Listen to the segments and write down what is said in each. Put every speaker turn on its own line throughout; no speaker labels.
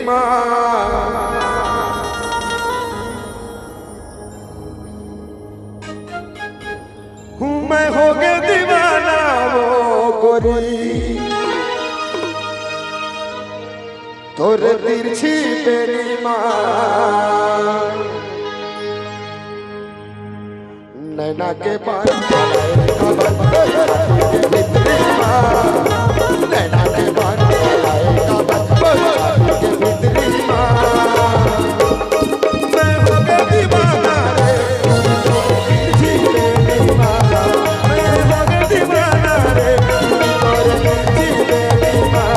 माँ। हूँ मैं हो गया दीवाना वो गोरी, तोरे तिरछी तेरी माँ। नैना के पान नैना के पान मैं हो गया दीवाना रे, तिरछी तेरी माँ। मैं हो गया दीवाना रे, तिरछी तेरी माँ।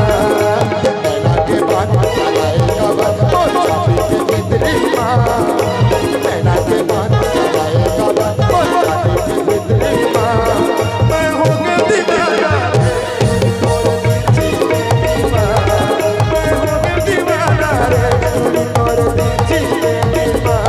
नैना के पान नैना के पान मैं हो गया दीवाना रे, तिरछी तेरी माँ। मैं हो गया दीवाना रे, तिरछी तेरी माँ।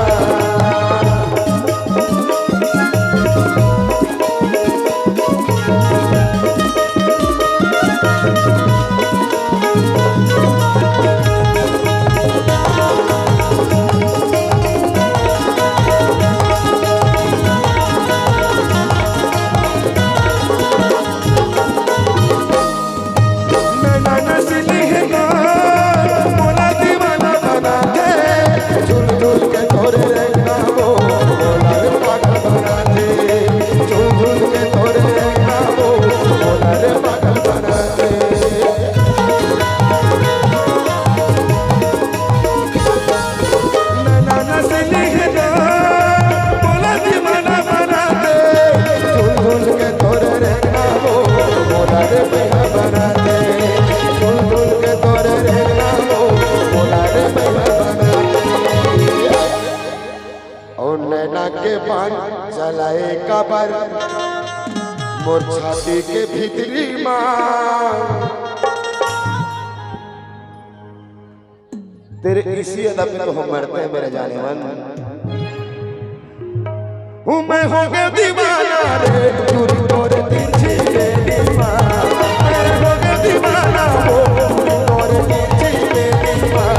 के पान चलाए कबर मोर छाती के भीतरी माँ। तेरे इसी अदब में तो हम मरते हैं मेरे जाने मन। हूँ मैं हो गया दीवाना रे, तोरी तोरे तिरछी तेरी माँ। मैं हो गया दीवाना वो तोरे तिरछी तेरी माँ।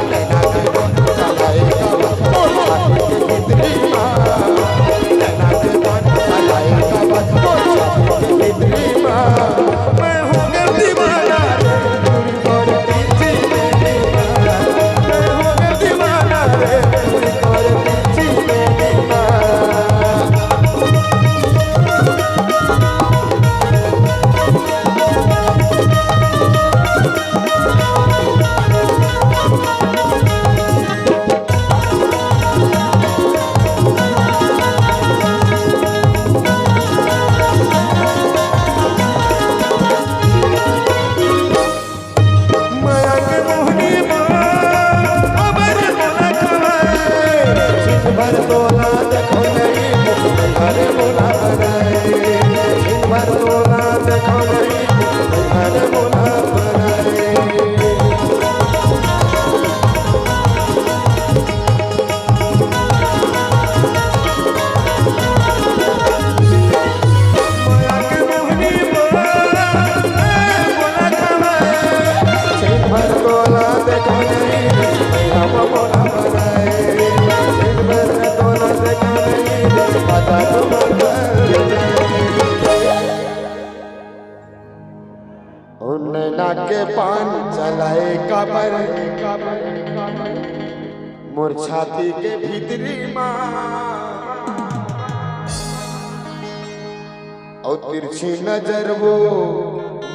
नैना के पान चलाए कबर मोर छाती के भीतरी माँ। नैना के पान चलाए कबर मोर छाती के भीतरी माँ। मैं हो गया दीवाना रे, तोरी तोरे तिरछी तेरी माँ। मैं हो गया दीवाना रे, तोरी तोरे तिरछी तेरी माँ। नैना के पान चलाए कबर मोर छाती के भीतरी माँ। और तिरछी नजर वो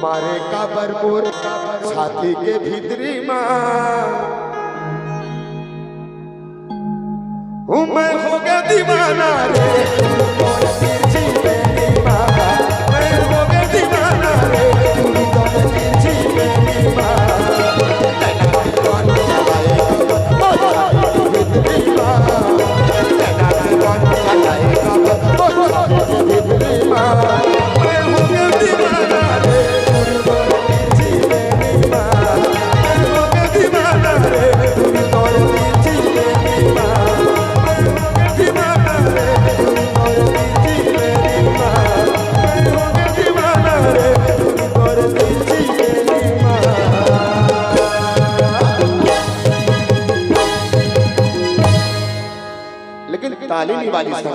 मारे कबर मोर छाती के भीतरी माँ। हूँ मैं हो गया दीवाना रे, तोरे तिरछी तेरी माँ। मैं हो गया दीवाना रे, तोरे तिरछी तेरी माँ। नैना के पान चलाए मोर छाती के भीतरी माँ। नैना के पान चलाए मोर छाती के भीतरी माँ। मैं हो गया दीवाना रे, तोरे तिरछी तेरी माँ। मैं हो गया दीवाना रे, तोरे तिरछी तेरी माँ। दीवाना रे, लेकिन ताली नहीं बाजी।